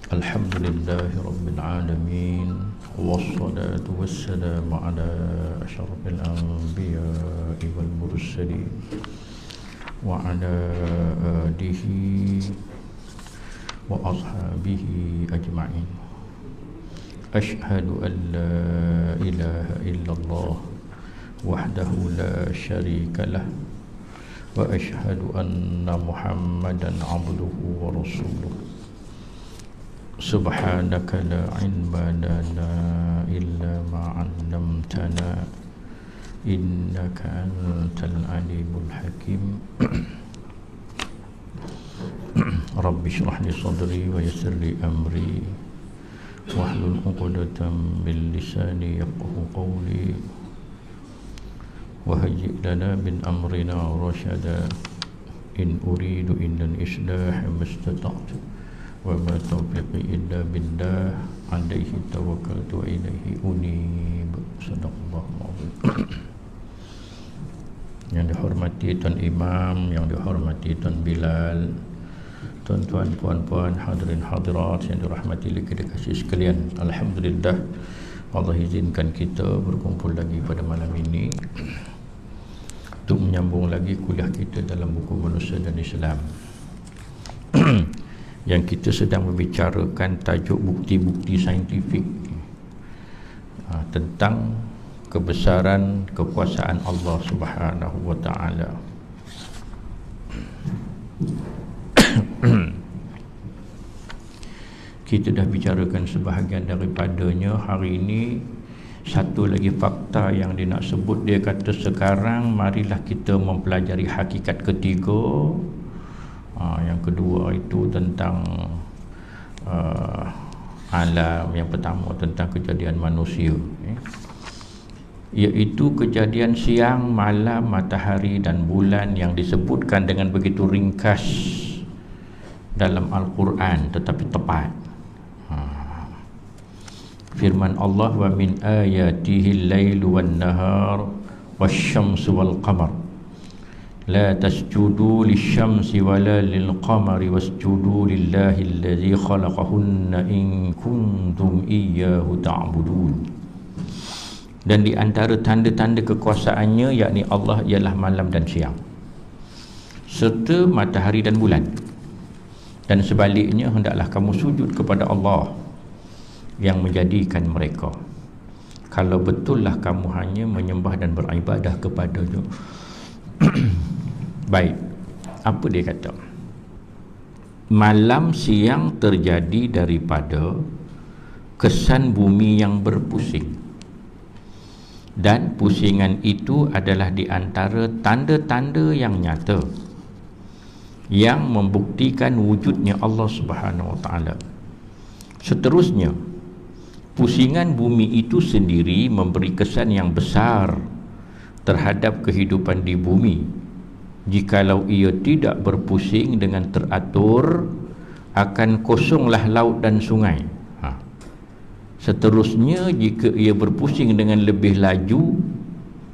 Alhamdulillahi Rabbil Alamin, wassalatu wassalamu ala asyrafil anbiya'i wal mursalin wa ala alihi wa ashabihi ajma'in. Ashhadu an la ilaha illallah wahdahu la syarika lah wa ashhadu anna Muhammadan abduhu wa rasuluh. Subhanaka la ilma lana illa ma 'allamtana innaka antal alimul hakim. Rabbi shrah li sadri wa yassir li amri wahlul 'uqdatam min lisani yafqahu qawli wa hayyi' lana min amrina rashada. In uridu illa al-islah mastata'tu wa ma taufiqi illa billah, alaihi tawakkaltu wa ilaihi unib. Sadaqallahu azim. Yang dihormati Tuan Imam, yang dihormati Tuan Bilal, tuan-tuan, puan-puan, hadirin hadirat yang dirahmati oleh kasih sekalian. Alhamdulillah, Allah izinkan kita berkumpul lagi pada malam ini untuk menyambung lagi kuliah kita dalam buku Manusia dan Islam yang kita sedang membicarakan tajuk bukti-bukti saintifik tentang kebesaran kekuasaan Allah Subhanahu wa taala. Kita dah bicarakan sebahagian daripadanya. Hari ini satu lagi fakta yang dia nak sebut. Dia kata sekarang marilah kita mempelajari hakikat ketiga. Yang kedua itu tentang alam. Yang pertama tentang kejadian manusia, iaitu kejadian siang, malam, matahari dan bulan yang disebutkan dengan begitu ringkas dalam Al-Quran tetapi tepat. Firman Allah, wa min ayatihi al-lailu wan-nahar wasyamsu wal-qamar la tasjudu lisyamsi wala lilqamari wasjudu lillahi alladhi khalaqahunna in kuntum iyyahu ta'budun. Dan di antara tanda-tanda kekuasaannya, yakni Allah, ialah malam dan siang serta matahari dan bulan. Dan sebaliknya hendaklah kamu sujud kepada Allah yang menjadikan mereka, kalau betullah kamu hanya menyembah dan beribadah kepada-Nya. Baik, apa dia kata? Malam siang terjadi daripada kesan bumi yang berpusing, dan pusingan itu adalah di antara tanda-tanda yang nyata yang membuktikan wujudnya Allah Subhanahu wa taala. Seterusnya, pusingan bumi itu sendiri memberi kesan yang besar terhadap kehidupan di bumi. Jikalau ia tidak berpusing dengan teratur, akan kosonglah laut dan sungai. Seterusnya, jika ia berpusing dengan lebih laju,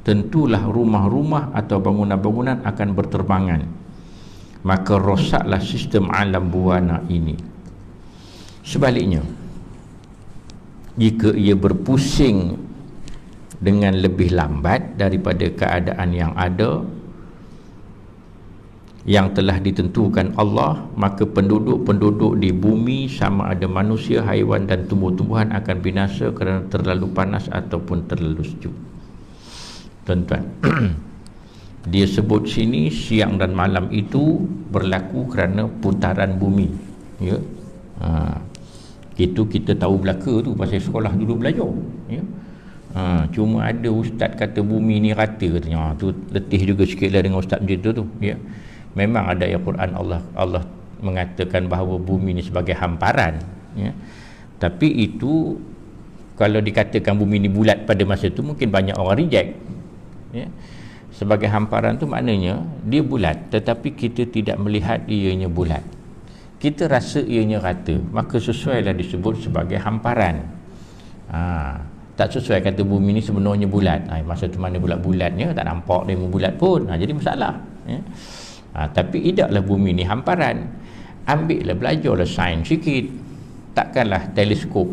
tentulah rumah-rumah atau bangunan-bangunan akan berterbangan. Maka rosaklah sistem alam buana ini. Sebaliknya, jika ia berpusing dengan lebih lambat daripada keadaan yang ada, yang telah ditentukan Allah, maka penduduk-penduduk di bumi, sama ada manusia, haiwan dan tumbuh-tumbuhan, akan binasa kerana terlalu panas ataupun terlalu sejuk. Tuan-tuan, dia sebut sini siang dan malam itu berlaku kerana putaran bumi, ya. Itu kita tahu belaka tu pasal sekolah dulu belajar, ya. Cuma ada ustaz kata bumi ni rata, katanya. Tu letih juga sikitlah dengan ustaz macam tu, ya. Memang ada ayat Quran Allah mengatakan bahawa bumi ni sebagai hamparan, ya. Tapi itu kalau dikatakan bumi ni bulat pada masa tu, mungkin banyak orang reject, ya. Sebagai hamparan tu maknanya dia bulat, tetapi kita tidak melihat ianya bulat, kita rasa ianya rata, maka sesuailah disebut sebagai hamparan. Tak sesuai kata bumi ni sebenarnya bulat. Masa tu mana bulat-bulatnya, tak nampak dia bulat pun. Jadi masalah, ya. Tapi idaklah bumi ni hamparan. Ambillah, belajarlah sains sikit, Takkanlah teleskop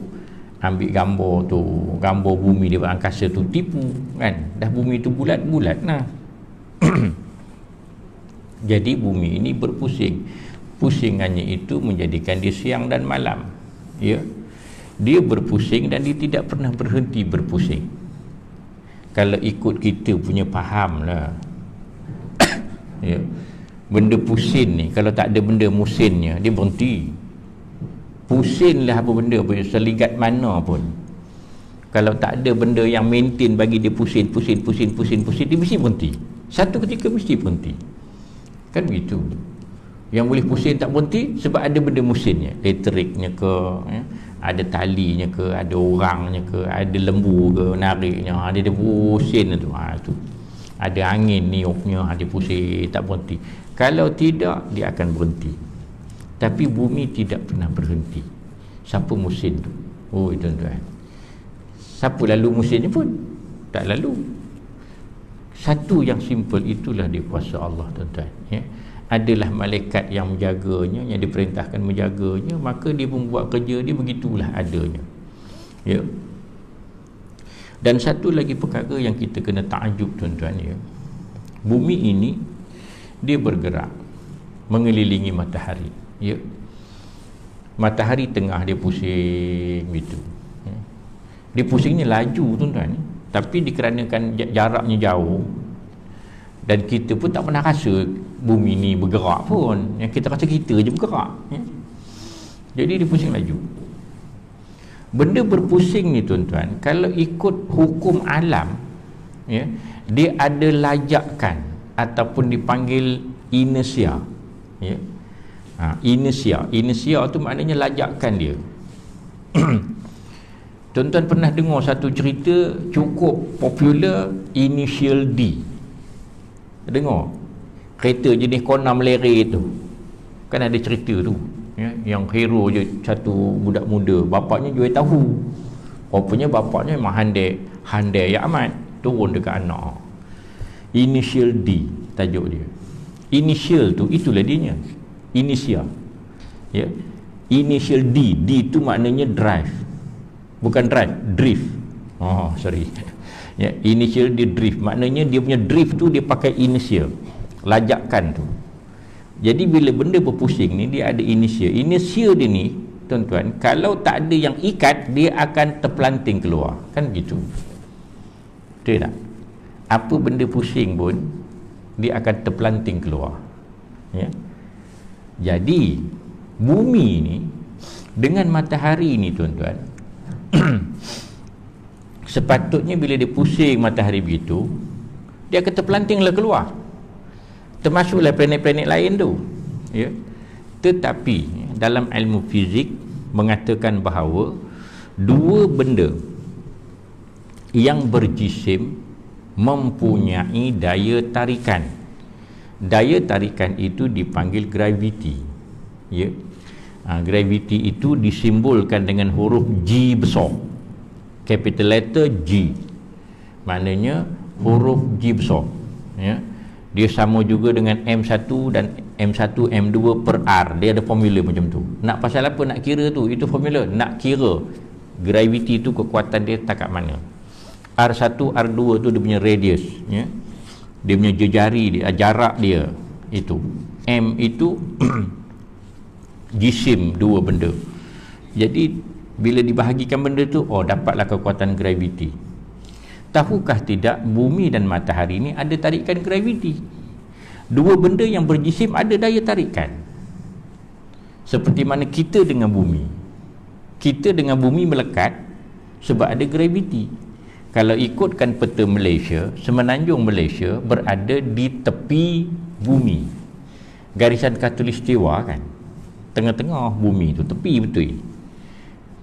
ambil gambar tu, gambar bumi di angkasa tu tipu kan, dah bumi tu bulat-bulat nah. Jadi bumi ini berpusing, pusingannya itu menjadikan dia siang dan malam, ya. Dia berpusing dan dia tidak pernah berhenti berpusing. Kalau ikut kita punya faham lah, ya, benda pusing ni kalau tak ada benda musinnya dia berhenti. Pusing lah apa benda pun, seligat mana pun, kalau tak ada benda yang maintain bagi dia pusing, dia mesti berhenti. Satu ketika mesti berhenti, kan begitu. Yang boleh pusing tak berhenti sebab ada benda musinnya, elektriknya ke, ya, ada talinya ke, ada orangnya ke, ada lembu ke nariknya, ada dia pusing tu, tu. Ada angin niupnya, dia pusing tak berhenti. Kalau tidak dia akan berhenti. Tapi bumi tidak pernah berhenti. Siapa musim tu? Oh tuan-tuan, siapa lalu musimnya pun? Tak lalu. Satu yang simple, itulah dia kuasa Allah tuan-tuan, ya. Adalah malaikat yang menjaganya, yang diperintahkan menjaganya, maka dia membuat kerja dia begitulah adanya, ya. Dan satu lagi perkara yang kita kena takjub tuan-tuan, ya. Bumi ini dia bergerak mengelilingi matahari, ya. Matahari tengah dia pusing gitu, ya. Dia pusingnya laju tuan-tuan, ya. Tapi dikarenakan jaraknya jauh dan kita pun tak pernah rasa bumi ni bergerak pun, yang kita rasa kita je bergerak, ya. Jadi dia pusing laju. Benda berpusing ni tuan-tuan, kalau ikut hukum alam, ya, dia ada lajakan ataupun dipanggil inersia, ya. Inersia tu maknanya lajakan dia. Tuan-tuan pernah dengar satu cerita cukup popular, Initial D? Dengar? Kereta jenis Kona Melere tu, kan ada cerita tu, ya, yang hero je satu budak muda, bapaknya jual tahu. Rupanya bapaknya memang handai yang amat, turun dekat anak. Initial D tajuk dia. Initial tu itulah dianya, inisia, ya. Initial D, D tu maknanya drive, bukan drift. Oh sorry, ya. Initial D drift maknanya dia punya drift tu dia pakai initial, lajakan tu. Jadi bila benda berpusing ni dia ada inisia. Inisia dia ni tuan-tuan, kalau tak ada yang ikat dia akan terpelanting keluar, kan begitu, betul tak? Apa benda pusing pun dia akan terpelanting keluar, ya. Jadi bumi ni dengan matahari ni tuan-tuan, sepatutnya bila dia pusing matahari begitu, dia akan terpelantinglah keluar, termasuklah planet-planet lain tu, ya. Tetapi dalam ilmu fizik mengatakan bahawa dua benda yang berjisim mempunyai daya tarikan. Daya tarikan itu dipanggil graviti, ya. Graviti itu disimbolkan dengan huruf G besar, capital letter G, maknanya huruf G besar, ya. Dia sama juga dengan M1 dan M1 M2 per R. Dia ada formula macam tu. Nak pasal apa nak kira tu? Itu formula. Nak kira graviti tu kekuatan dia takat mana. R1 R2 tu dia punya radius, ya. Dia punya jejari dia, jarak dia itu. M itu jisim dua benda. Jadi bila dibahagikan benda tu, oh dapatlah kekuatan graviti. Tahukah tidak bumi dan matahari ni ada tarikan graviti? Dua benda yang berjisim ada daya tarikan. Seperti mana kita dengan bumi. Kita dengan bumi melekat sebab ada graviti. Kalau ikutkan peta Malaysia, semenanjung Malaysia berada di tepi bumi. Garisan khatulistiwa kan, tengah-tengah bumi tu, tepi betul.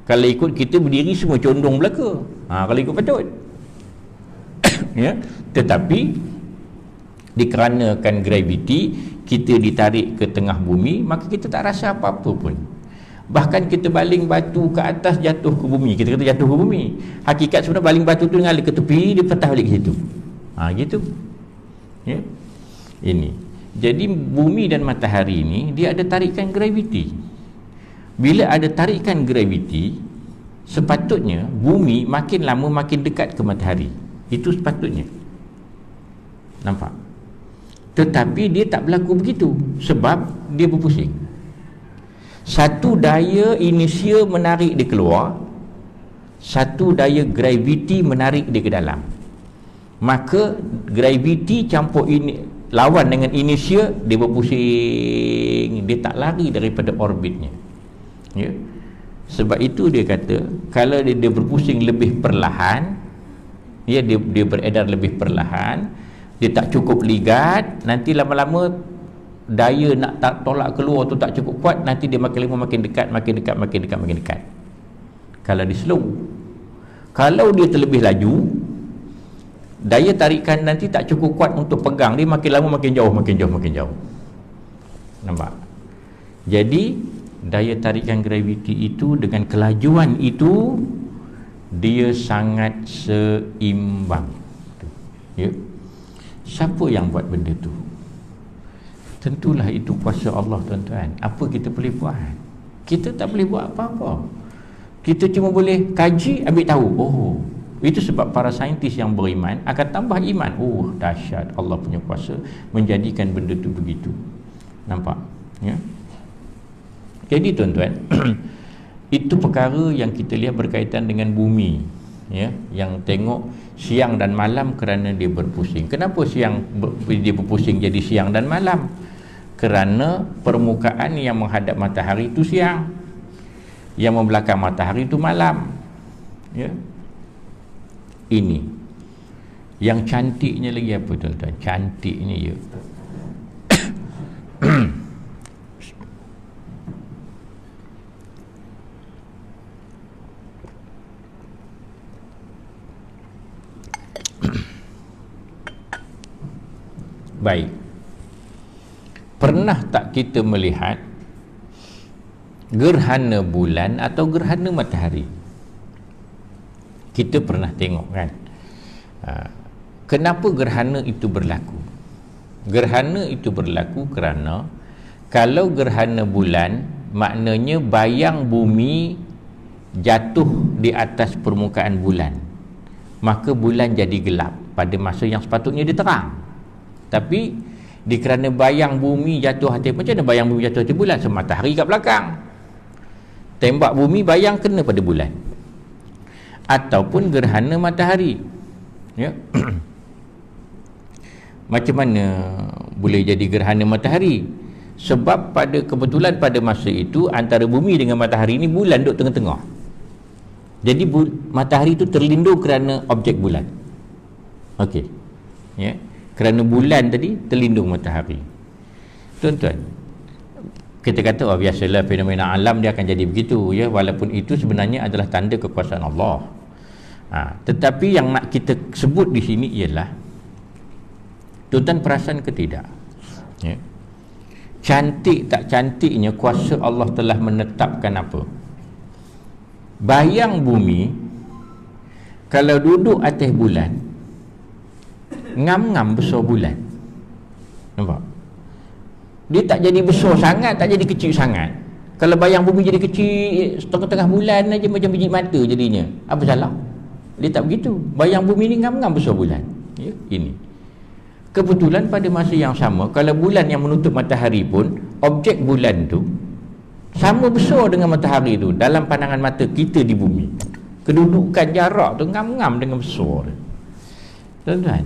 Kalau ikut kita berdiri semua condong belaka. Kalau ikut patut. Ya, tetapi dikarenakan graviti kita ditarik ke tengah bumi, maka kita tak rasa apa-apa pun. Bahkan kita baling batu ke atas jatuh ke bumi, kita kata jatuh ke bumi, hakikat sebenarnya baling batu tu ngalir ke tepi, dia patah balik ke situ. Gitu, ya. Ini jadi bumi dan matahari ini dia ada tarikan graviti. Bila ada tarikan graviti, sepatutnya bumi makin lama makin dekat ke matahari. Itu sepatutnya. Nampak? Tetapi dia tak berlaku begitu, sebab dia berpusing. Satu daya inersia menarik dia keluar, satu daya graviti menarik dia ke dalam. Maka graviti campur ini lawan dengan inersia, dia berpusing, dia tak lari daripada orbitnya. Ya. Sebab itu dia kata, kalau dia berpusing lebih perlahan, ya, dia beredar lebih perlahan, dia tak cukup ligat, nanti lama-lama daya nak tak tolak keluar tu tak cukup kuat, nanti dia makin lama makin dekat, makin dekat, makin dekat, makin dekat. Kalau dia slow. Kalau dia terlebih laju, daya tarikan nanti tak cukup kuat untuk pegang dia, makin lama makin jauh, makin jauh, makin jauh. Nampak? Jadi daya tarikan graviti itu dengan kelajuan itu, dia sangat seimbang. Ya. Siapa yang buat benda tu? Tentulah itu kuasa Allah, tuan-tuan. Apa kita boleh buat? Kita tak boleh buat apa-apa. Kita cuma boleh kaji, ambil tahu. Oh, itu sebab para saintis yang beriman akan tambah iman. Oh, dahsyat Allah punya kuasa menjadikan benda tu begitu. Nampak? Ya. Jadi tuan-tuan, itu perkara yang kita lihat berkaitan dengan bumi, ya, yang tengok siang dan malam kerana dia berpusing. Kenapa dia berpusing jadi siang dan malam? Kerana permukaan yang menghadap matahari itu siang, yang membelakang matahari itu malam. Ya. Ini yang cantiknya lagi apa, tuan-tuan? Cantiknya ya, baik, pernah tak kita melihat gerhana bulan atau gerhana matahari? Kita pernah tengok kan? Kenapa gerhana itu berlaku? Gerhana itu berlaku kerana kalau gerhana bulan, maknanya bayang bumi jatuh di atas permukaan bulan, maka bulan jadi gelap pada masa yang sepatutnya dia terang. Tapi kerana bayang bumi jatuh hati, macam mana bayang bumi jatuh hati bulan? Matahari kat belakang, tembak bumi bayang kena pada bulan. Ataupun gerhana matahari, ya. Macam mana boleh jadi gerhana matahari? Sebab kebetulan pada masa itu antara bumi dengan matahari ni bulan duduk tengah-tengah. Jadi matahari itu terlindung kerana objek bulan. Okey, ya. Kerana bulan tadi terlindung matahari. Tuan-tuan, kita kata, oh biasalah fenomena alam dia akan jadi begitu, ya, walaupun itu sebenarnya adalah tanda kekuasaan Allah. Tetapi yang nak kita sebut di sini ialah, tuan-tuan perasan ke tidak, ya, cantik tak cantiknya kuasa Allah telah menetapkan apa? Bayang bumi kalau duduk atas bulan, ngam-ngam besar bulan. Nampak? Dia tak jadi besar sangat, tak jadi kecil sangat. Kalau bayang bumi jadi kecil, setengah-tengah bulan aja macam biji mata jadinya. Apa salah? Dia tak begitu. Bayang bumi ni ngam-ngam besar bulan. Ya, ini. Kebetulan pada masa yang sama, kalau bulan yang menutup matahari pun, objek bulan tu sama besar dengan matahari tu dalam pandangan mata kita di bumi. Kedudukan jarak tu ngam-ngam dengan besar. Tuan-tuan,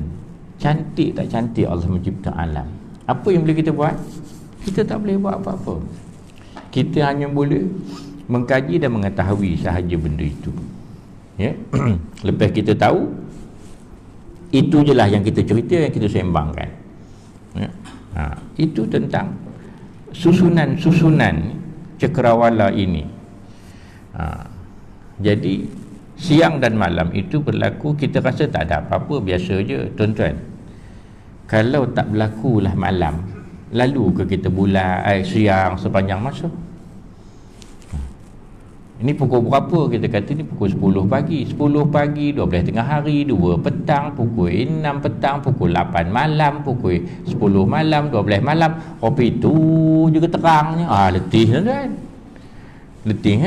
cantik tak cantik Allah mencipta alam? Apa yang boleh kita buat? Kita tak boleh buat apa-apa. Kita hanya boleh mengkaji dan mengetahui sahaja benda itu, ya. Lepas kita tahu, itu je lah yang kita cerita, yang kita sembangkan, ya. Itu tentang susunan cakrawala ini. Jadi siang dan malam itu berlaku, kita rasa tak ada apa-apa, biasa je. Tuan-tuan, kalau tak berlakulah malam, lalu ke kita siang sepanjang masa? Ini pukul berapa? Kita kata ni pukul 10 pagi, 10 pagi, 12 tengah hari, 2 petang, pukul 6 petang, pukul 8 malam, pukul 10 malam, 12 malam. Kopi itu juga terangnya. Letih, kan? letih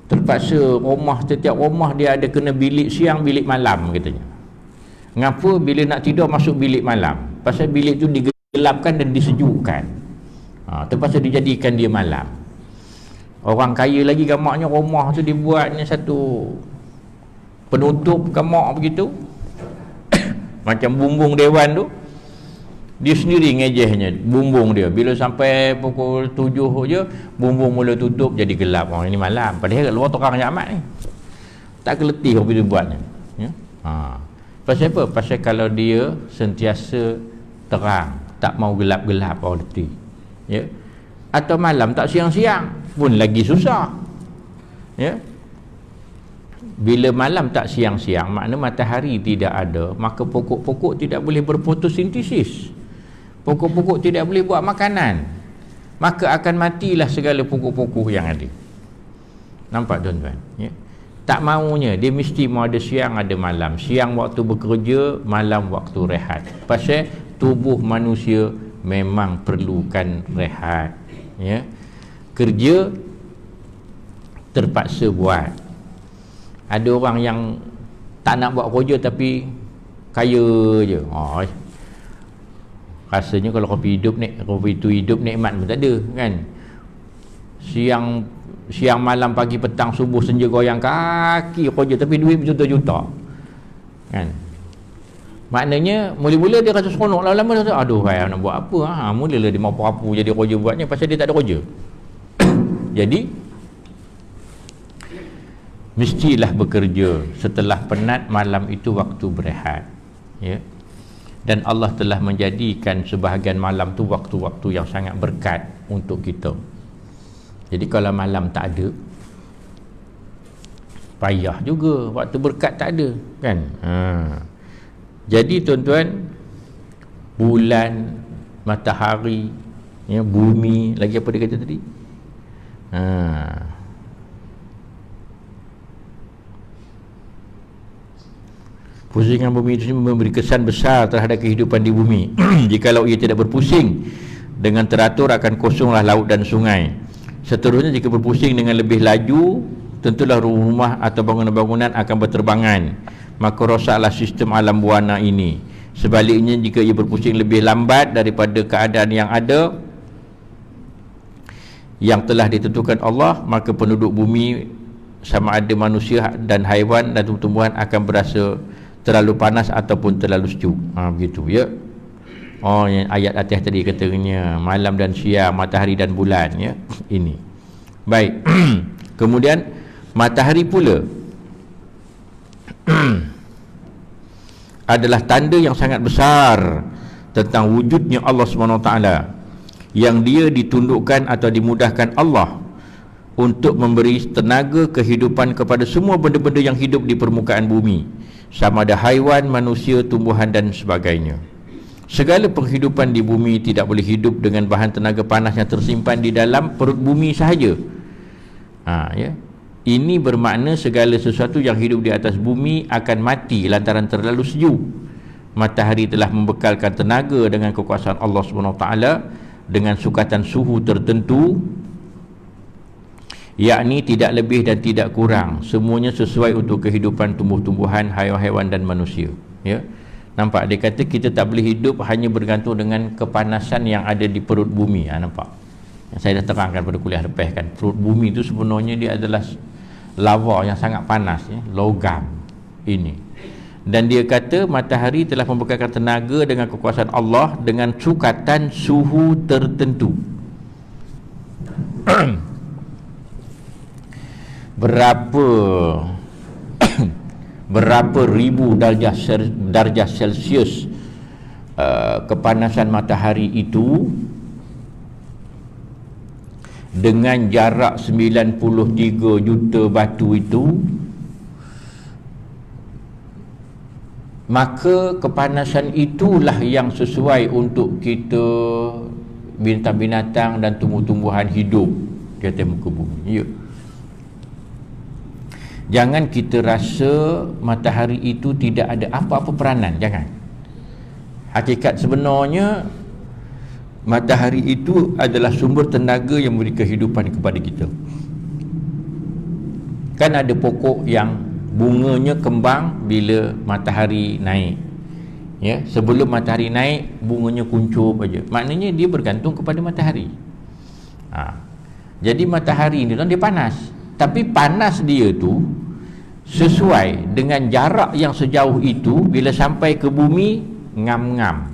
terpaksa setiap rumah dia ada kena bilik siang, bilik malam katanya. Ngapa bila nak tidur masuk bilik malam? Pasal bilik tu digelapkan dan disejukkan. Terpaksa dijadikan dia malam. Orang kaya lagi gamaknya rumah tu dibuatnya satu penutup gamak begitu. Macam bumbung dewan tu, dia sendiri ngejehnya bumbung dia. Bila sampai pukul 7 je, bumbung mula tutup, jadi gelap. Ini malam. Padahal kat luar terang amat ni. Tak keletih apa dia buatnya. Ya? Pasal apa? Pasal kalau dia sentiasa terang, tak mau gelap-gelap, orang letih. Ya? Atau malam tak siang-siang pun lagi susah. Ya? Bila malam tak siang-siang, makna matahari tidak ada, maka pokok-pokok tidak boleh berfotosintesis. Pokok-pokok tidak boleh buat makanan, maka akan matilah segala pokok-pokok yang ada. Nampak tuan-tuan? Ya? Tak maunya, dia mesti mau ada siang, ada malam. Siang waktu bekerja, malam waktu rehat. Pasal tubuh manusia memang perlukan rehat. Ya? Kerja terpaksa buat. Ada orang yang tak nak buat kerja tapi kaya je. Rasanya kalau kopi itu hidup nikmat pun tak ada kan. Siang malam pagi petang subuh senja goyang kaki kerja tapi duit berjuta-juta. Kan? Maknanya mula-mula dia rasa seronok, lama-lama dia rasa aduh saya nak buat apa mulalah dia mau apa-apa jadi kerja buatnya pasal dia tak ada kerja. Jadi mestilah bekerja. Setelah penat, malam itu waktu berehat. Ya. Dan Allah telah menjadikan sebahagian malam tu waktu-waktu yang sangat berkat untuk kita. Jadi kalau malam tak ada, payah juga, waktu berkat tak ada kan. Jadi tuan-tuan, bulan, matahari, ya, bumi, lagi apa dia kata tadi? Pusingan bumi itu memberi kesan besar terhadap kehidupan di bumi. Jikalau ia tidak berpusing dengan teratur, akan kosonglah laut dan sungai. Seterusnya, jika berpusing dengan lebih laju, tentulah rumah atau bangunan-bangunan akan berterbangan, maka rosaklah sistem alam buana ini. Sebaliknya, jika ia berpusing lebih lambat daripada keadaan yang ada, yang telah ditentukan Allah, maka penduduk bumi sama ada manusia dan haiwan dan tumbuh-tumbuhan akan berasa terlalu panas ataupun terlalu sejuk. Begitu ya. Yang ayat atas tadi katanya malam dan siang, matahari dan bulan ya. Ini. Baik. Kemudian matahari pula adalah tanda yang sangat besar tentang wujudnya Allah SWT, yang dia ditundukkan atau dimudahkan Allah untuk memberi tenaga kehidupan kepada semua benda-benda yang hidup di permukaan bumi, sama ada haiwan, manusia, tumbuhan dan sebagainya. Segala penghidupan di bumi tidak boleh hidup dengan bahan tenaga panas yang tersimpan di dalam perut bumi sahaja. Ya. Ini bermakna segala sesuatu yang hidup di atas bumi akan mati lantaran terlalu sejuk. Matahari telah membekalkan tenaga dengan kekuasaan Allah SWT dengan sukatan suhu tertentu, yakni tidak lebih dan tidak kurang, semuanya sesuai untuk kehidupan tumbuh-tumbuhan, haiwan-haiwan dan manusia. Ya. Nampak, dia kata kita tak boleh hidup hanya bergantung dengan kepanasan yang ada di perut bumi. Nampak, yang saya dah terangkan pada kuliah lepas kan, perut bumi itu sebenarnya dia adalah lava yang sangat panas ya, logam ini. Dan dia kata matahari telah membekalkan tenaga dengan kekuasaan Allah dengan sukatan suhu tertentu. berapa ribu darjah Celsius kepanasan matahari itu, dengan jarak 93 juta batu itu, maka kepanasan itulah yang sesuai untuk kita, binatang-binatang dan tumbuh-tumbuhan hidup di atas muka bumi. Ya. Jangan kita rasa matahari itu tidak ada apa-apa peranan, jangan. Hakikat sebenarnya matahari itu adalah sumber tenaga yang memberi kehidupan kepada kita. Kan ada pokok yang bunganya kembang bila matahari naik. Ya, sebelum matahari naik bunganya kuncup aja. Maknanya dia bergantung kepada matahari. Jadi matahari ni dia panas. Tapi panas dia tu sesuai dengan jarak yang sejauh itu, bila sampai ke bumi ngam-ngam.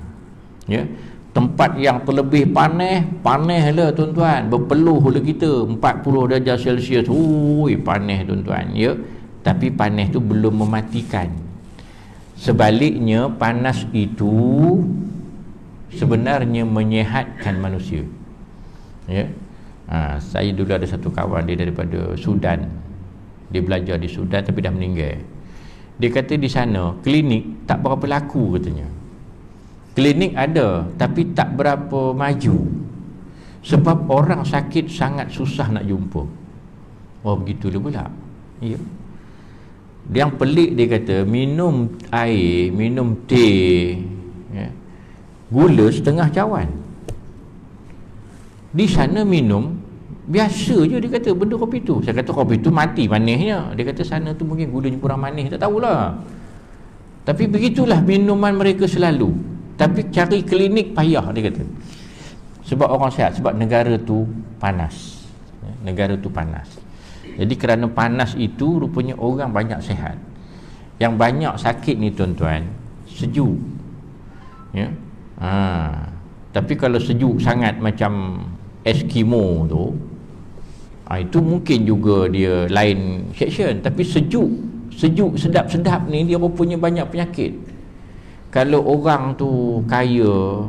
Ya. Tempat yang terlebih panas lah tuan-tuan, berpeluh lah kita 40 darjah Celsius. Ui, panas tuan-tuan, ya. Tapi panas tu belum mematikan. Sebaliknya panas itu sebenarnya menyihatkan manusia. Ya. Saya dulu ada satu kawan, dia daripada Sudan. Dia belajar di Sudan tapi dah meninggal. Dia kata di sana klinik tak berapa laku katanya. Klinik ada tapi tak berapa maju, sebab orang sakit sangat susah nak jumpa. Oh, begitulah pula. Ya. Yang pelik dia kata, minum air, minum teh, ya, gula setengah cawan. Di sana minum biasa je, dia kata, benda kopi tu. Saya kata kopi tu mati manisnya. Dia kata sana tu mungkin gulanya kurang manis, tak tahulah. Tapi begitulah minuman mereka selalu. Tapi cari klinik payah, dia kata. Sebab orang sihat, sebab negara tu panas. Negara tu panas. Jadi kerana panas itu rupanya orang banyak sihat. Yang banyak sakit ni tuan-tuan, sejuk. Ya. Tapi kalau sejuk sangat macam Eskimo tu, itu mungkin juga dia lain section. Tapi sejuk sedap-sedap ni dia rupanya banyak penyakit. Kalau orang tu kaya,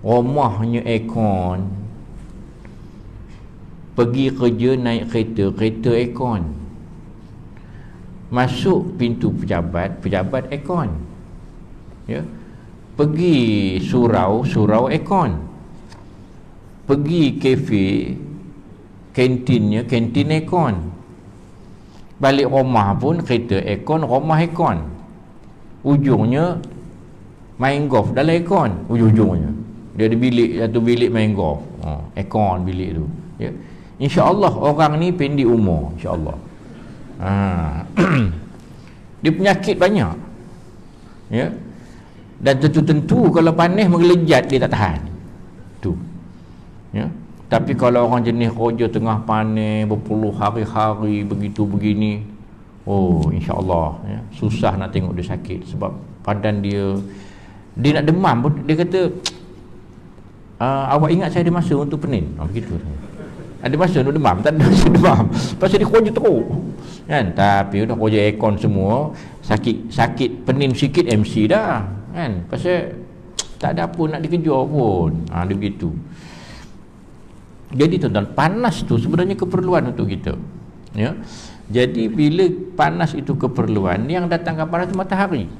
rumahnya aircon, pergi kerja naik kereta aircon, masuk pintu pejabat aircon, ya, pergi surau aircon, pergi kafe, kantin aircon, balik rumah pun kereta aircon, rumah aircon, ujungnya main golf dalam aircon. Ujung-ujungnya dia ada satu bilik main golf, aircon bilik tu, ya. InsyaAllah orang ni pendek umur, insyaAllah. Dia penyakit banyak, ya. Dan tentu kalau panas mengelejat dia tak tahan tu, ya. Tapi kalau orang jenis kerja tengah panas berpuluh hari-hari begitu begini, insyaAllah, ya, susah nak tengok dia sakit. Sebab badan dia nak demam pun, dia kata, awak ingat saya ada masa untuk pening? Begitu. Ada masa untuk demam? Tak ada masa demam. Pasal dia kerja teruk, kan? Tapi dah kerja aircon semua, sakit pening sikit MC dah, kan? Pasal tak ada apa nak dikejar pun. Dia begitu. Jadi tuan-tuan, panas tu sebenarnya keperluan untuk kita, ya. Jadi bila panas itu keperluan, yang datangkan panas itu matahari.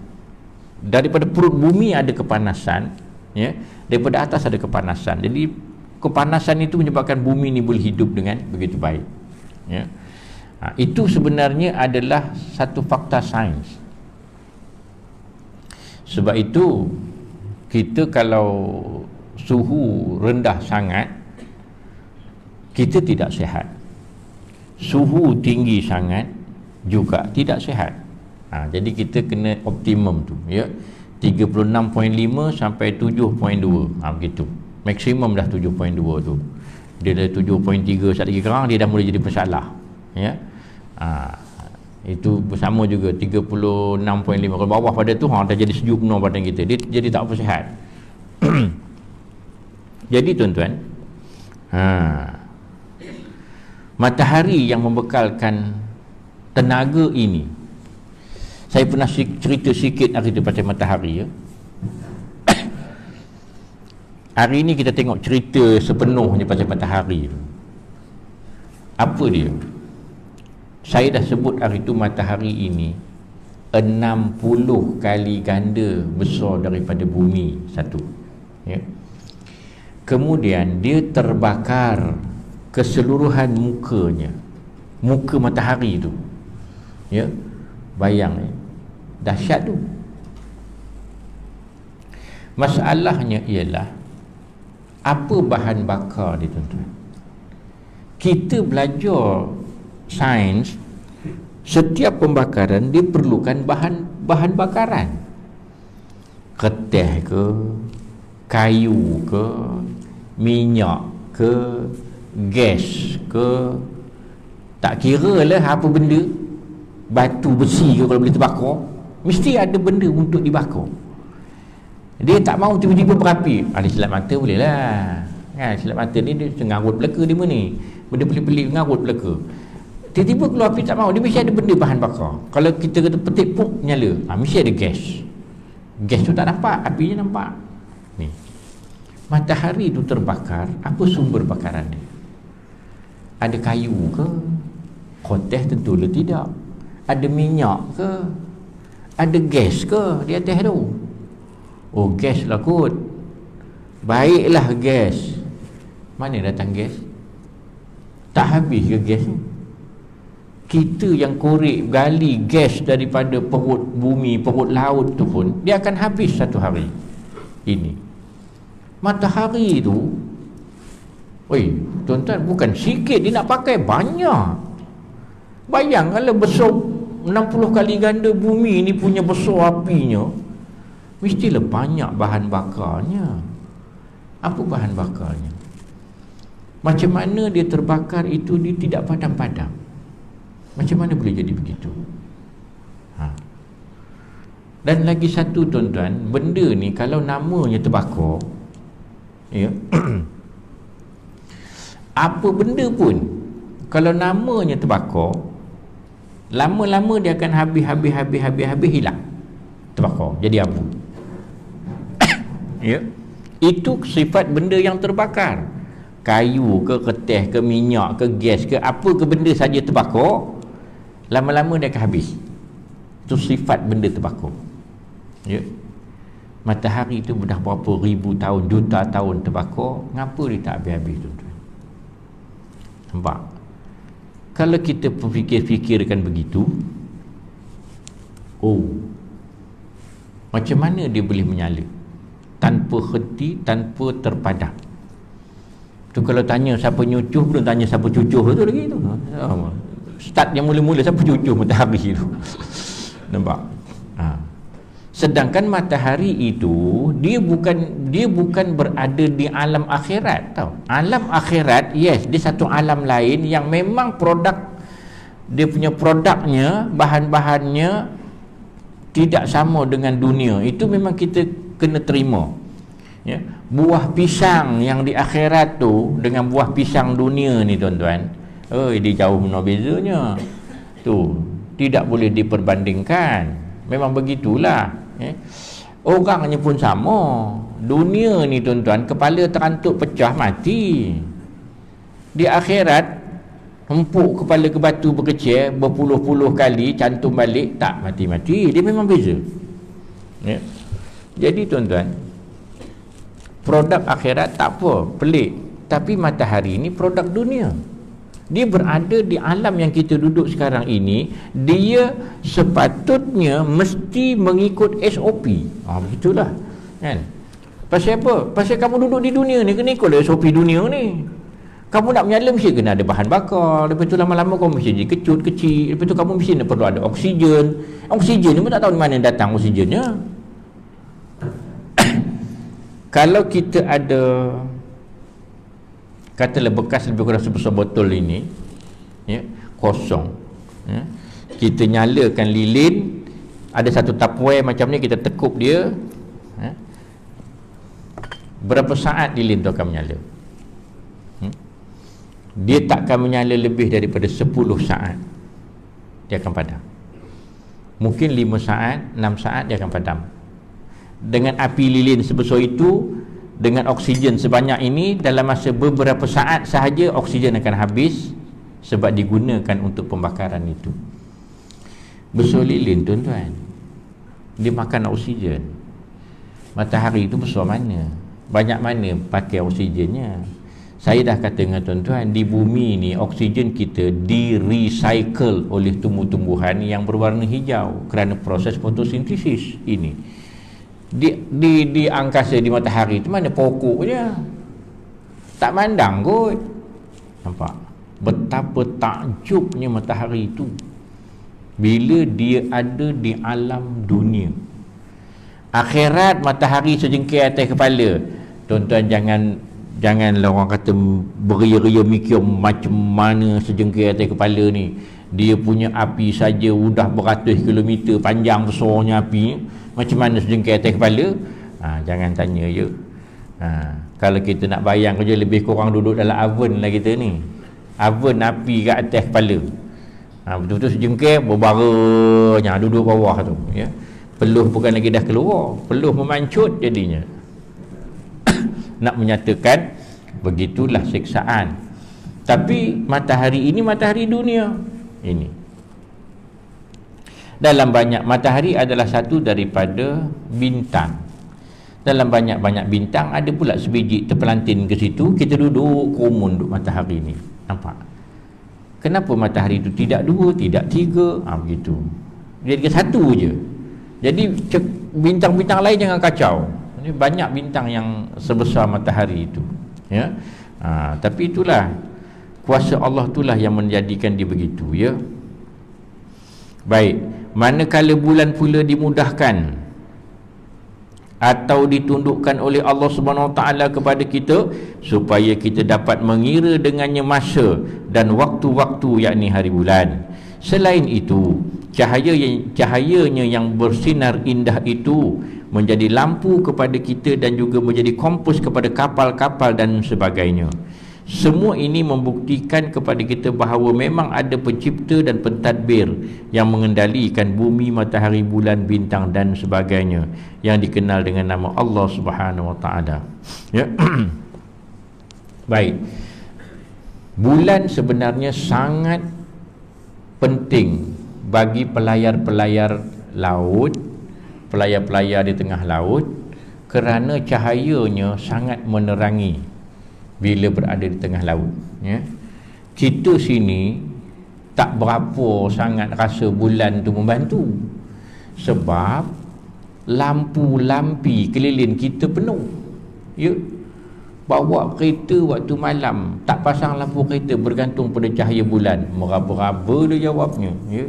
Daripada perut bumi ada kepanasan, ya. Daripada atas ada kepanasan. Jadi kepanasan itu menyebabkan bumi ni boleh hidup dengan begitu baik, ya. Itu sebenarnya adalah satu fakta sains. Sebab itu kita kalau suhu rendah sangat, kita tidak sihat. Suhu tinggi sangat juga tidak sihat. Jadi kita kena optimum tu, ya. 36.5 sampai 7.2, begitu. Maksimum dah 7.2 tu. Dia dah 7.3 saat lagi kerang, dia dah mula jadi masalah, ya. Itu bersama juga 36.5. Kalau bawah pada tu dah jadi sejuk penuh badan kita, dia jadi tak apa sihat. Jadi tuan-tuan, matahari yang membekalkan tenaga ini. Saya pernah cerita sikit hari tu pasal matahari, ya. Hari ni kita tengok cerita sepenuhnya pasal matahari tu. Apa dia? Saya dah sebut hari tu matahari ini 60 kali ganda besar daripada bumi satu, ya. Kemudian dia terbakar keseluruhan mukanya, muka matahari tu, ya. Bayang, dahsyat tu. Masalahnya ialah apa bahan bakar dia, tuan-tuan. Kita belajar sains Setiap pembakaran dia perlukan bahan bakaran. Keteh ke, kayu ke, minyak ke, gas ke, tak kira lah apa benda, batu besi ke kalau boleh terbakar, mesti ada benda untuk dibakar. Dia tak mahu tiba-tiba berapi. Dia silap mata boleh lah kan, silap mata ni dia ngarut belaka dia ni, benda pelik-pelik ngarut belaka. Tiba-tiba keluar api tak mahu, dia mesti ada benda bahan bakar. Kalau kita kata petik puk nyala, mesti ada gas. Gas tu tak nampak, apinya nampak. Ni matahari tu terbakar, apa sumber bakaran dia? Ada kayu ke? Khoteh tentulah tidak. Ada minyak ke? Ada gas ke di atas tu? Oh, gas lah kot. Baiklah gas. Mana datang gas? Tak habis ke gas ni? Kita yang korek gali gas daripada perut bumi, perut laut tu pun dia akan habis satu hari. Ini matahari tu, oi tuan-tuan, bukan sikit dia nak pakai, banyak. Bayang kalau besar 60 kali ganda bumi ni punya besar apinya, mestilah banyak bahan bakarnya. Apa bahan bakarnya? Macam mana dia terbakar itu dia tidak padam-padam? Macam mana boleh jadi begitu? Dan lagi satu tuan-tuan, benda ni kalau namanya terbakar, ya, apa benda pun kalau namanya terbakar, lama-lama dia akan habis hilang, terbakar jadi abu. Ya, itu sifat benda yang terbakar. Kayu ke, keteh ke, minyak ke, gas ke, apa ke benda saja terbakar, lama-lama dia akan habis. Itu sifat benda terbakar. Ya. Matahari itu dah berapa ribu tahun, juta tahun terbakar, ngapa dia tak habis-habis, tuan-tuan? Nampak? Kalau kita fikirkan begitu, oh, macam mana dia boleh menyala tanpa henti, tanpa terpadam? Tu kalau tanya siapa nyucuh, belum tanya siapa cucuh tu lagi tu. Start yang mula-mula siapa cucuh matahari tu. Nampak? Sedangkan matahari itu dia bukan berada di alam akhirat, tau. Alam akhirat, yes, dia satu alam lain yang memang dia punya produknya, bahan-bahannya tidak sama dengan dunia. Itu memang kita kena terima. Ya. Buah pisang yang di akhirat tu dengan buah pisang dunia ni, tuan-tuan, dia jauh mana bezanya. Tu tidak boleh diperbandingkan. Memang begitulah. Orangnya pun sama. Dunia ni, tuan-tuan, kepala terantuk pecah mati. Di akhirat empuk kepala ke batu berkecil berpuluh-puluh kali, cantum balik, tak mati-mati. Dia memang beza. Ya. Jadi tuan-tuan, produk akhirat tak apa, pelik. Tapi matahari ni produk dunia. Dia berada di alam yang kita duduk sekarang ini. Dia sepatutnya mesti mengikut SOP. Begitulah kan. Pasal apa? Pasal kamu duduk di dunia ni, kena ikut SOP dunia ni. Kamu nak menyala mesti kena ada bahan bakar. Lepas tu lama-lama kamu mesti jadi kecut, kecil. Lepas tu kamu mesti perlu ada oksigen. Oksigen ni pun tak tahu di mana datang oksigennya. Kalau kita ada, katalah bekas lebih kurang sebesar botol ini, ya, kosong, ya, kita nyalakan lilin, ada satu tupperware macam ni, kita tekup dia, ya, berapa saat lilin tu akan menyala? Dia tak akan menyala lebih daripada 10 saat. Dia akan padam. Mungkin 5 saat, 6 saat dia akan padam. Dengan api lilin sebesar itu, dengan oksigen sebanyak ini, dalam masa beberapa saat sahaja oksigen akan habis sebab digunakan untuk pembakaran itu. Besar lilin, tuan-tuan, dia makan oksigen. Matahari itu besar mana, banyak mana pakai oksigennya. Saya dah kata dengan tuan-tuan, di bumi ni oksigen kita di-recycle oleh tumbuh-tumbuhan yang berwarna hijau kerana proses fotosintesis ini. Di angkasa, di matahari tu mana pokok je, tak mandang kot. Nampak betapa takjubnya matahari itu. bila dia ada di alam dunia. Akhirat matahari sejengkal atas kepala. Tuan-tuan janganlah orang kata beria-ria mikir macam mana sejengkal atas kepala ni. Dia punya api saja sudah beratus kilometer panjang besarnya api, macam mana sejengkal atas kepala? Jangan tanya je. Kalau kita nak bayang kerja, lebih kurang duduk dalam oven lah kita ni. Oven api kat atas kepala. Betul-betul sejengkal berbaranya duduk bawah tu, ya. Peluh bukan lagi dah keluar, peluh memancut jadinya. Nak menyatakan begitulah siksaan. Tapi matahari ini matahari dunia ini. Dalam banyak, matahari adalah satu daripada bintang. Dalam banyak-banyak bintang ada pula sebiji terpelantin ke situ, kita duduk kumun duduk matahari ni. Nampak? Kenapa matahari itu tidak dua, tidak tiga? Begitu. Jadi satu je. Jadi bintang-bintang lain jangan kacau. Ini banyak bintang yang sebesar matahari itu, ya. Tapi itulah kuasa Allah, itulah yang menjadikan dia begitu, ya. Baik, manakala bulan pula dimudahkan atau ditundukkan oleh Allah Subhanahu Wa Taala kepada kita supaya kita dapat mengira dengannya masa dan waktu-waktu, yakni hari bulan. Selain itu, cahayanya yang bersinar indah itu menjadi lampu kepada kita dan juga menjadi kompas kepada kapal-kapal dan sebagainya. Semua ini membuktikan kepada kita bahawa memang ada pencipta dan pentadbir yang mengendalikan bumi, matahari, bulan, bintang dan sebagainya, yang dikenal dengan nama Allah Subhanahu Wa Taala. Ya. Baik. Bulan sebenarnya sangat penting bagi pelayar-pelayar laut, pelayar-pelayar di tengah laut, kerana cahayanya sangat menerangi bila berada di tengah laut, ya. Kita sini tak berapa sangat rasa bulan tu membantu, sebab lampu lampi keliling kita penuh, ya. Bawa kereta waktu malam tak pasang lampu kereta, bergantung pada cahaya bulan, meraba-raba dia jawabnya, ya.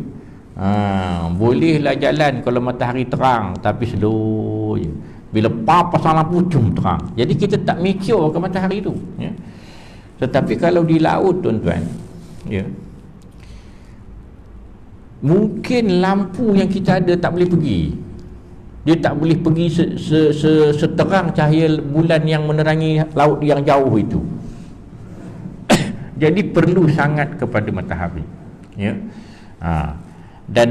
Bolehlah jalan kalau matahari terang, tapi slow je. Bila pasang lampu cum terang, jadi kita tak mikir ke matahari tu, ya. Tetapi kalau di laut, tuan-tuan, ya, mungkin lampu yang kita ada tak boleh pergi. Dia tak boleh pergi seterang cahaya bulan yang menerangi laut yang jauh itu. Jadi perlu sangat kepada matahari, ya. Dan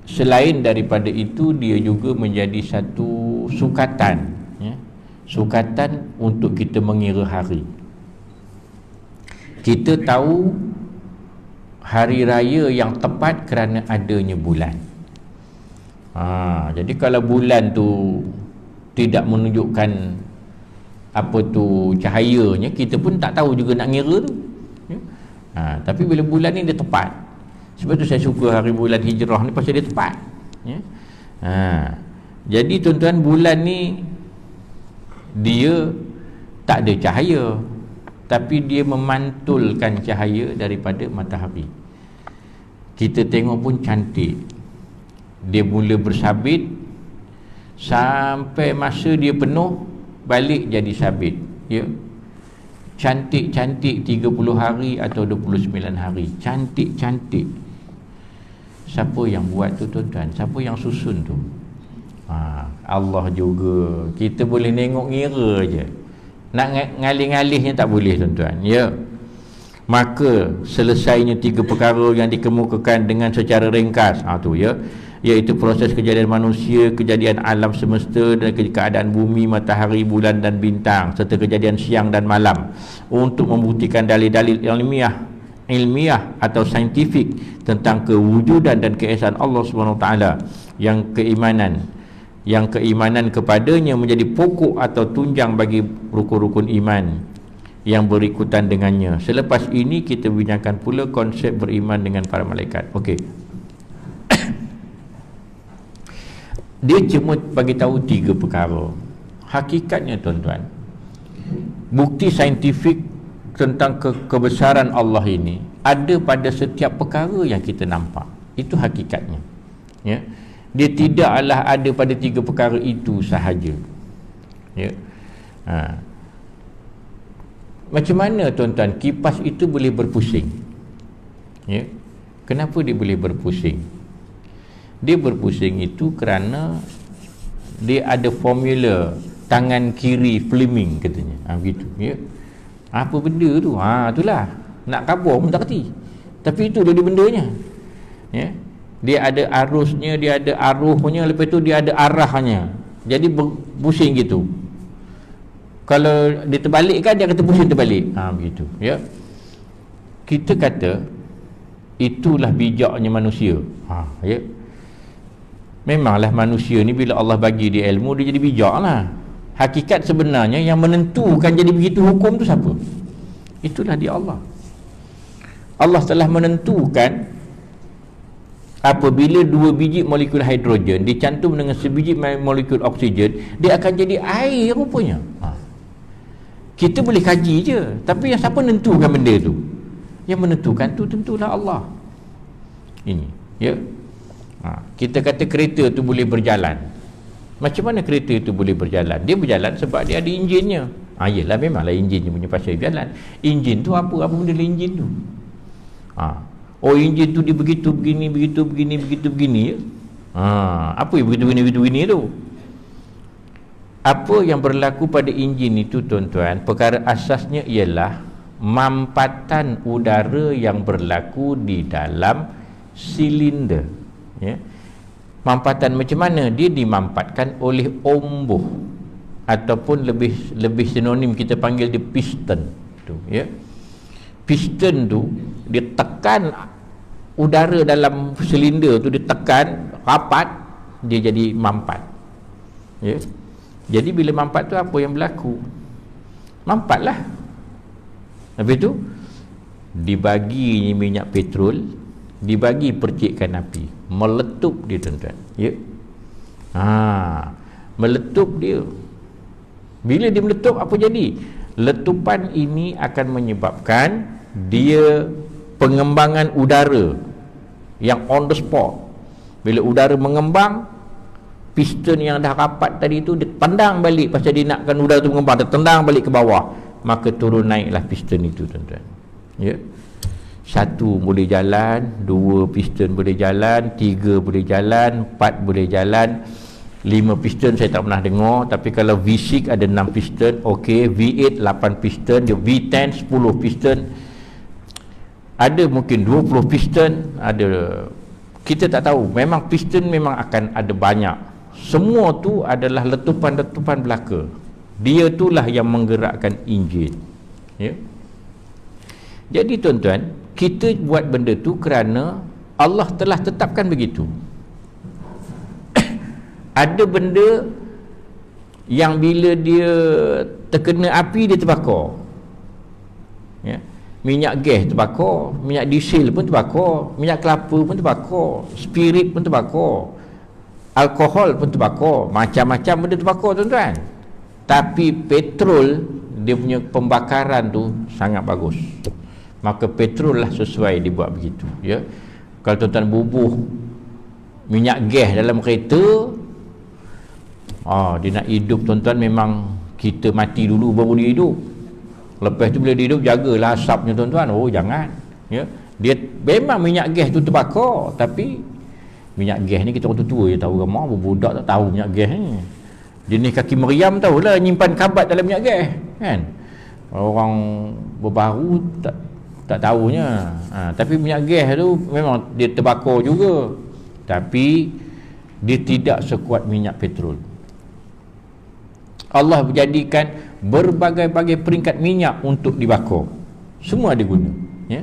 selain daripada itu, dia juga menjadi satu sukatan, ya. Sukatan untuk kita mengira hari. Kita tahu hari raya yang tepat kerana adanya bulan. Jadi kalau bulan tu tidak menunjukkan apa tu cahayanya, kita pun tak tahu juga nak ngira tu, ya? Tapi bila bulan ni dia tepat. Sebab tu saya suka hari bulan hijrah ni, pasal dia tepat, ya? Jadi tuan-tuan, bulan ni dia tak ada cahaya, tapi dia memantulkan cahaya daripada matahari. Kita tengok pun cantik. Dia mula bersabit sampai masa dia penuh, balik jadi sabit, ya. Cantik-cantik 30 hari atau 29 hari. Cantik-cantik. Siapa yang buat tu, tuan-tuan? Siapa yang susun tu? Allah juga. Kita boleh tengok ngira je. Nak ngalih-ngalihnya tak boleh, tuan-tuan, ya. Maka selesainya 3 perkara yang dikemukakan dengan secara ringkas, tu, ya, iaitu proses kejadian manusia, kejadian alam semesta dan keadaan bumi, matahari, bulan dan bintang, serta kejadian siang dan malam, untuk membuktikan dalil-dalil ilmiah atau saintifik tentang kewujudan dan keesaan Allah SWT, yang keimanan kepadanya menjadi pokok atau tunjang bagi rukun-rukun iman yang berikutan dengannya. Selepas ini kita bincangkan pula konsep beriman dengan para malaikat. Okey. Dia cuma bagi tahu 3 perkara. Hakikatnya, tuan-tuan, bukti saintifik tentang kebesaran Allah ini, ada pada setiap perkara yang kita nampak. Itu hakikatnya, ya. Dia tidaklah ada pada 3 perkara itu sahaja, ya. Macam mana tuan-tuan kipas itu boleh berpusing, ya? Kenapa dia boleh berpusing? Dia berpusing itu kerana dia ada formula tangan kiri Fleming katanya, begitu, ya. Apa benda tu? Itulah nak kabur pun tak kerti, tapi itu dia bendanya, ya. Dia ada arusnya, dia ada aruhnya, lepas tu dia ada arahnya, jadi berpusing gitu. Kalau dia terbalikkan, dia kata pusing terbalik, begitu, ya. Kita kata itulah bijaknya manusia, ya. Memanglah manusia ni bila Allah bagi dia ilmu, dia jadi bijak lah. Hakikat sebenarnya yang menentukan jadi begitu hukum tu siapa? Itulah dia, Allah. Allah telah menentukan apabila 2 biji molekul hidrogen dicantum dengan sebiji molekul oksigen, dia akan jadi air rupanya. Kita boleh kaji je, tapi yang siapa menentukan benda tu? Yang menentukan tu tentulah Allah. Ini, ya. Kita kata kereta tu boleh berjalan. Macam mana kereta itu boleh berjalan? Dia berjalan sebab dia ada enjinnya. Yelah, memanglah enjinnya punya pasal berjalan. Enjin tu apa benda lah enjin tu? Enjin tu dia begitu begini, begitu begini, begitu begini, ya? Apa yang begitu begini tu? Apa yang berlaku pada enjin itu, tuan-tuan, perkara asasnya ialah mampatan udara yang berlaku di dalam silinder, ya. Mampatan macam mana? Dia dimampatkan oleh ombuh, ataupun lebih sinonim kita panggil dia piston tu, ya. Piston tu dia tekan udara dalam silinder tu, dia tekan rapat, dia jadi mampat, ya. Jadi bila mampat tu apa yang berlaku? Mampatlah. Habis tu dibagi minyak petrol, dibagi percikkan api, meletup dia, tuan-tuan, ya. Meletup dia. Bila dia meletup, apa jadi? Letupan ini akan menyebabkan dia pengembangan udara yang on the spot. Bila udara mengembang, piston yang dah rapat tadi tu dia tendang balik, pasal dia nakkan udara tu mengembang, dia tendang balik ke bawah, maka turun naiklah piston itu, tuan-tuan, ya. 1 boleh jalan, 2 piston boleh jalan, 3 boleh jalan, 4 boleh jalan, 5 piston saya tak pernah dengar. Tapi kalau V6 ada 6 piston, okey. V8 8 piston, V10 10 piston, ada mungkin 20 piston, ada, kita tak tahu. Memang piston memang akan ada banyak. Semua tu adalah letupan-letupan belaka. Dia itulah yang menggerakkan enjin, ya. Jadi tuan-tuan, kita buat benda tu kerana Allah telah tetapkan begitu. Ada benda yang bila dia terkena api dia terbakar, ya. Minyak gas terbakar, minyak diesel pun terbakar, minyak kelapa pun terbakar, spirit pun terbakar, alkohol pun terbakar, macam-macam benda terbakar, tuan-tuan. Tapi petrol, dia punya pembakaran tu sangat bagus, maka petrol lah sesuai dibuat begitu, ya. Kalau tuan-tuan bubuh minyak gas dalam kereta, dia nak hidup, tuan-tuan, memang kita mati dulu baru dia hidup. Lepas tu bila dia hidup, jagalah asapnya, tuan-tuan. Jangan, ya. Dia memang minyak gas tu terbakar, tapi minyak gas ni kita orang tua je tahu, ramah budak tak tahu minyak gas ni. Jenis kaki meriam tahulah nyimpan kabat dalam minyak gas, kan. Orang berbaru tak tahunya. Tapi minyak gas tu memang dia terbakar juga, tapi dia tidak sekuat minyak petrol. Allah menjadikan berbagai-bagai peringkat minyak untuk dibakar, semua ada guna, ya.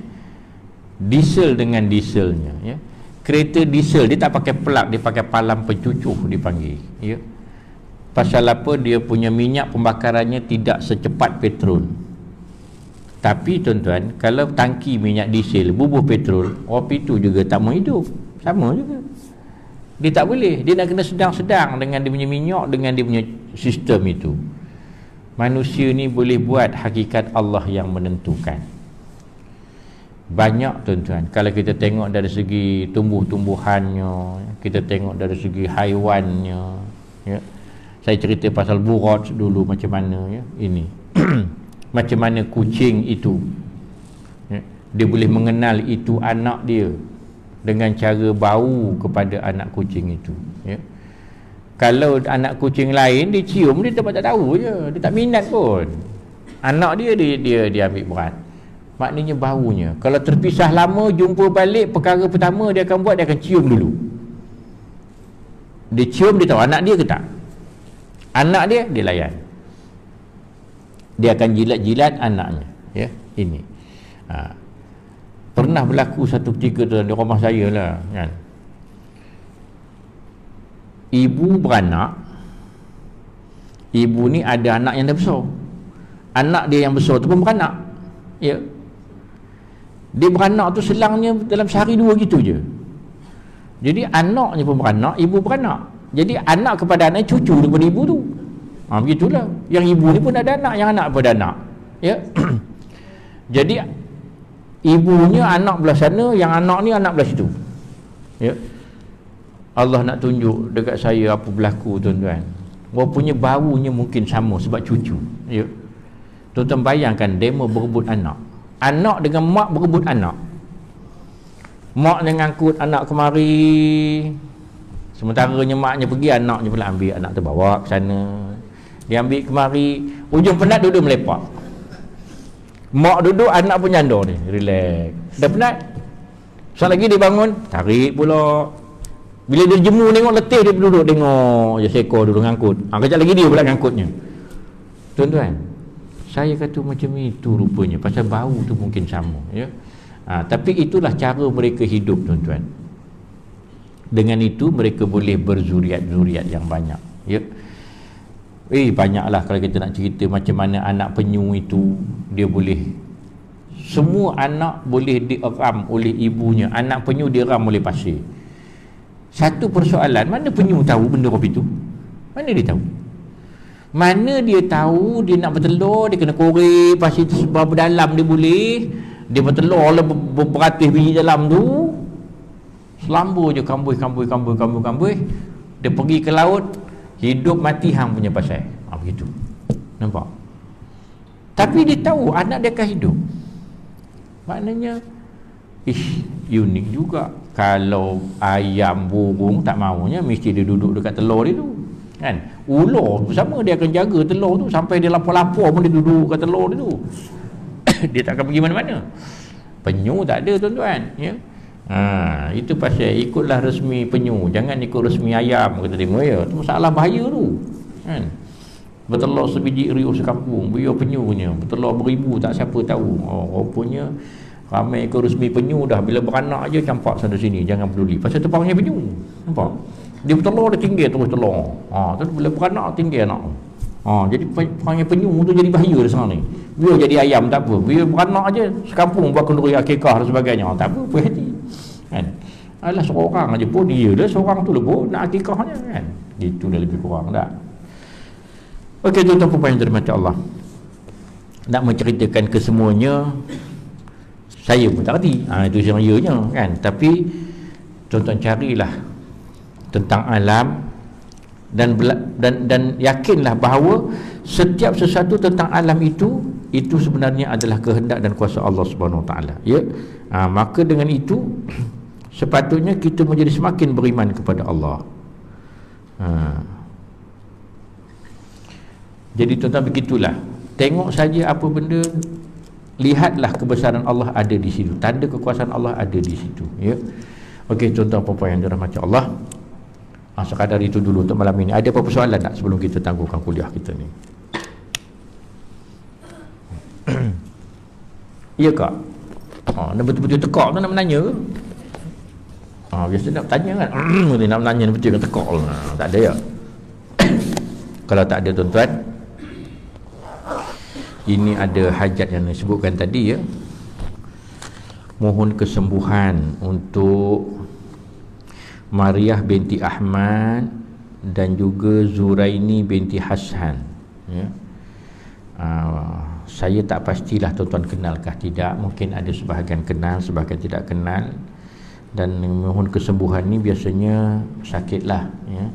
Diesel dengan dieselnya, ya. Kereta diesel dia tak pakai pelak, dia pakai palam pencucuh dipanggil, ya. Pasal apa? Dia punya minyak pembakarannya tidak secepat petrol. Tapi tuan-tuan, kalau tangki minyak diesel bubuh petrol, api tu juga tak mau hidup, sama juga. Dia tak boleh, dia nak kena sedang-sedang dengan dia punya minyak, dengan dia punya sistem itu. Manusia ni boleh buat hakikat Allah yang menentukan. Banyak tuan-tuan. Kalau kita tengok dari segi tumbuh-tumbuhannya, kita tengok dari segi haiwannya, ya. Saya cerita pasal burot dulu macam mana, ya. Ini macam mana kucing itu, ya, dia boleh mengenal itu anak dia dengan cara bau kepada anak kucing itu, ya. Kalau anak kucing lain dia cium, dia tak tahu je, dia tak minat pun. Anak dia ambil berat. Maknanya baunya. Kalau terpisah lama, jumpa balik, perkara pertama dia akan buat, dia akan cium dulu. Dia cium, dia tahu anak dia ke tak. Anak dia layan. Dia akan jilat-jilat anaknya, ya. Ini pernah berlaku satu ketika di rumah saya lah, kan. Ibu beranak. Ibu ni ada anak yang dah besar. Anak dia yang besar tu pun beranak, ya. Dia beranak tu selangnya dalam sehari dua gitu je. Jadi anaknya pun beranak, ibu beranak. Jadi anak kepada anak, cucu daripada ibu tu. Begitulah. Yang ibu ni pun ada anak, yang anak pun ada anak, ya. Jadi ibunya anak belah sana, yang anak ni anak belah situ, ya. Allah nak tunjuk dekat saya apa berlaku, tuan-tuan. Rupanya baunya mungkin sama sebab cucu, ya. Tuan-tuan bayangkan demo berebut anak. Anak dengan mak berebut anak. Mak yang ngangkut anak kemari, sementaranya maknya pergi, anaknya pula ambil anak tu bawa ke sana. Dia ambil kemari, ujung penat duduk melepak. Mak duduk, anak pun nyandor ni, relax. Dah penat, sekali lagi dia bangun, tarik pula. Bila dia jemu tengok letih, dia duduk tengok je seekor duduk ngangkut. Kejap lagi dia pula ngangkutnya. Tuan-tuan, saya kata macam itu rupanya, pasal bau tu mungkin sama, ya. Tapi itulah cara mereka hidup, tuan-tuan. Dengan itu mereka boleh berzuriat-zuriat yang banyak, ya. Banyaklah kalau kita nak cerita macam mana anak penyu itu, dia boleh, semua anak boleh dieram oleh ibunya. Anak penyu dieram oleh pasir. Satu persoalan, mana penyu tahu benda apa itu? Mana dia tahu? Mana dia tahu dia nak bertelur, dia kena korek pasir tu seberapa dalam dia boleh. Dia bertelur lah beratus biji dalam tu, selambur je, kambui. Dia pergi ke laut, hidup mati hang punya pasal. Begitu. Nampak? Tapi dia tahu anak dia akan hidup. Maknanya unik juga. Kalau ayam, burung tak maunya, mesti dia duduk dekat telur dia tu, kan. Ular sama, dia akan jaga telur tu sampai dia lapar-lapar pun dia duduk kat telur dia tu. Dia tak akan pergi mana-mana. Penyu tak ada, tuan-tuan, ya. Itu pasal ikutlah resmi penyu, jangan ikut resmi ayam, kata dia. Ya, tu masalah bahaya tu, kan. Bertelur sebiji riuh sekampung, biar penyu punya bertelur beribu, tak siapa tahu. Rupanya ramai ikut resmi penyu dah, bila beranak je campak sana sini, jangan peduli pasal tu panggil penyu. Nampak? Dia bertelur, dia tinggal terus telur. Terus bila beranak tinggal anak. Jadi panggil penyu tu jadi bahaya di sana ni. Biar jadi ayam tak apa, biar beranak je sekampung buat kenduri akikah dan sebagainya, tak apa, puas hati, kan. Alah seorang aja pun, dia lah seorang tu lebih nak akikahnya, kan. Itu dah lebih kurang dah. Okey, tuan-tuan puan yang dirahmati Allah, nak menceritakan kesemuanya saya pun tak reti. Itu yang ianya, kan. Tapi tuan-tuan carilah tentang alam dan yakinlah bahawa setiap sesuatu tentang alam itu sebenarnya adalah kehendak dan kuasa Allah Subhanahu Wa Taala, ya. Maka dengan itu sepatutnya kita menjadi semakin beriman kepada Allah. Jadi tuan-tuan, begitulah. Tengok saja apa benda, lihatlah kebesaran Allah ada di situ, tanda kekuasaan Allah ada di situ, ya. Okey, tuan-tuan puan-puan yang dirahmati Allah, sekadar itu dulu untuk malam ini. Ada apa-apa soalan tak sebelum kita tangguhkan kuliah kita ni? Ya kak? Nak betul-betul tekak tu nak menanya ke? Biasa nak tanya kan. Nak menanya betul kan tekak lah. Tak ada ya? Kalau tak ada, tuan-tuan, ini ada hajat yang disebutkan tadi, ya. Mohon kesembuhan untuk Mariah binti Ahmad dan juga Zuraini binti Hasan, ya. saya tak pastilah tuan-tuan kenalkah tidak, mungkin ada sebahagian kenal, sebahagian tidak kenal. Dan mohon kesembuhan ni biasanya sakitlah, ya.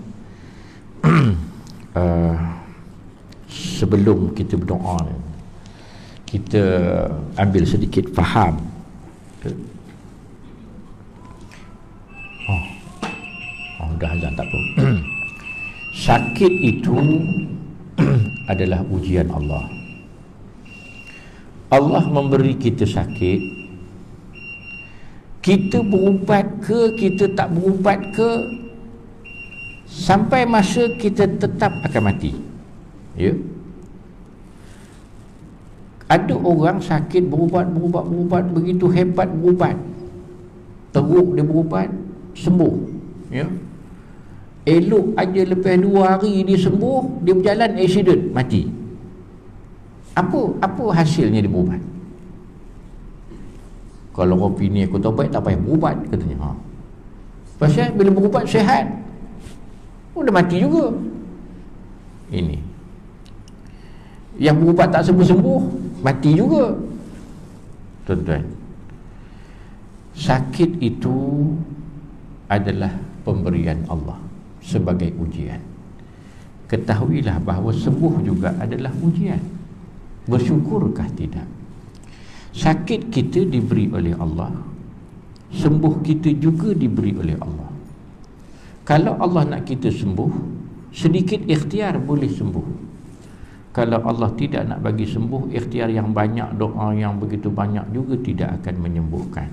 Sebelum kita berdoa ni, kita ambil sedikit faham. Dah azan, tak apa. Sakit itu adalah ujian Allah. Allah memberi kita sakit, kita berubat ke, kita tak berubat ke, sampai masa kita tetap akan mati, ya. Ada orang sakit berubat begitu hebat berubat, teruk dia berubat, sembuh, ya. Elok aja lepas 2 hari dia sembuh, dia berjalan accident, mati. Apa hasilnya dia berubat? Kalau kopi ni aku tahu baik, tak payah berubat, katanya. Pasal bila berubat sihat, dah mati juga. Ini yang berubat tak sembuh-sembuh, mati juga. Tuan-tuan, sakit itu adalah pemberian Allah sebagai ujian. Ketahuilah bahawa sembuh juga adalah ujian. Bersyukurkah tidak? Sakit kita diberi oleh Allah, sembuh kita juga diberi oleh Allah. Kalau Allah nak kita sembuh, sedikit ikhtiar boleh sembuh. Kalau Allah tidak nak bagi sembuh, ikhtiar yang banyak, doa yang begitu banyak juga tidak akan menyembuhkan,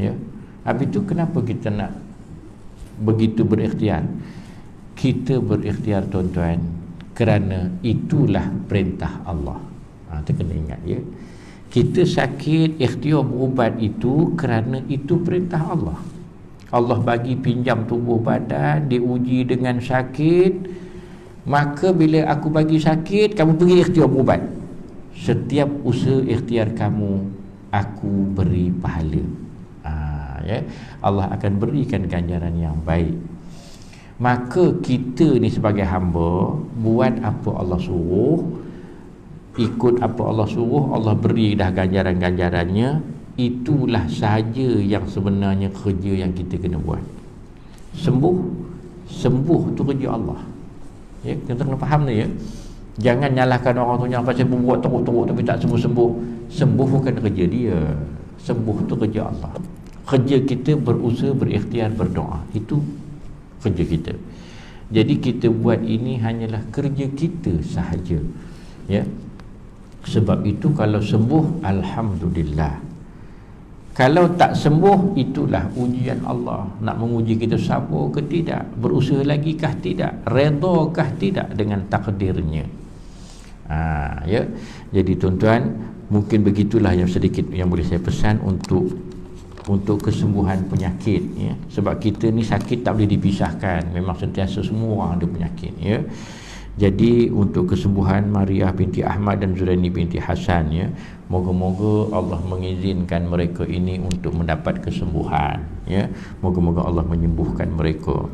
ya. Habis itu kenapa kita nak begitu berikhtiar? Kita berikhtiar, tuan-tuan, kerana itulah perintah Allah. Kita kena ingat, ya. Kita sakit, ikhtiar berubat itu kerana itu perintah Allah. Allah bagi pinjam tubuh badan, diuji dengan sakit, maka bila aku bagi sakit, kamu pergi ikhtiar berubat. Setiap usaha ikhtiar kamu, aku beri pahala. Ya, Allah akan berikan ganjaran yang baik. Maka kita ni sebagai hamba, buat apa Allah suruh, ikut apa Allah suruh, Allah beri dah ganjaran-ganjarannya. Itulah sahaja yang sebenarnya kerja yang kita kena buat. Sembuh tu kerja Allah, ya. Kita kena faham ni, ya. Jangan nyalahkan orang tu yang pasal buat teruk-teruk tapi tak sembuh-sembuh. Sembuh bukan kerja dia, sembuh tu kerja Allah. Kerja kita berusaha, berikhtiar, berdoa, itu kerja kita. Jadi kita buat ini hanyalah kerja kita sahaja, ya. Sebab itu kalau sembuh, alhamdulillah. Kalau tak sembuh, itulah ujian Allah. Nak menguji kita sabar ke tidak, berusaha lagi kah tidak, redha kah tidak dengan takdirnya. Ya. Jadi tuan-tuan, mungkin begitulah yang sedikit yang boleh saya pesan untuk kesembuhan penyakit, ya. Sebab kita ni sakit tak boleh dipisahkan, memang sentiasa semua orang ada penyakit, ya. Jadi untuk kesembuhan Mariah binti Ahmad dan Zuraini binti Hasan, ya, moga-moga Allah mengizinkan mereka ini untuk mendapat kesembuhan, ya. Moga-moga Allah menyembuhkan mereka.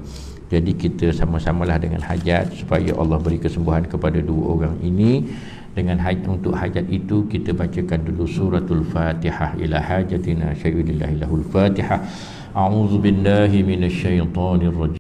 Jadi kita sama-samalah dengan hajat supaya Allah beri kesembuhan kepada dua orang ini. Dengan untuk hajat itu kita bacakan dulu suratul Fatihah. Ila hajatina syai'ilillahil Fatihah. A'udzu billahi minasyaitonir rajim.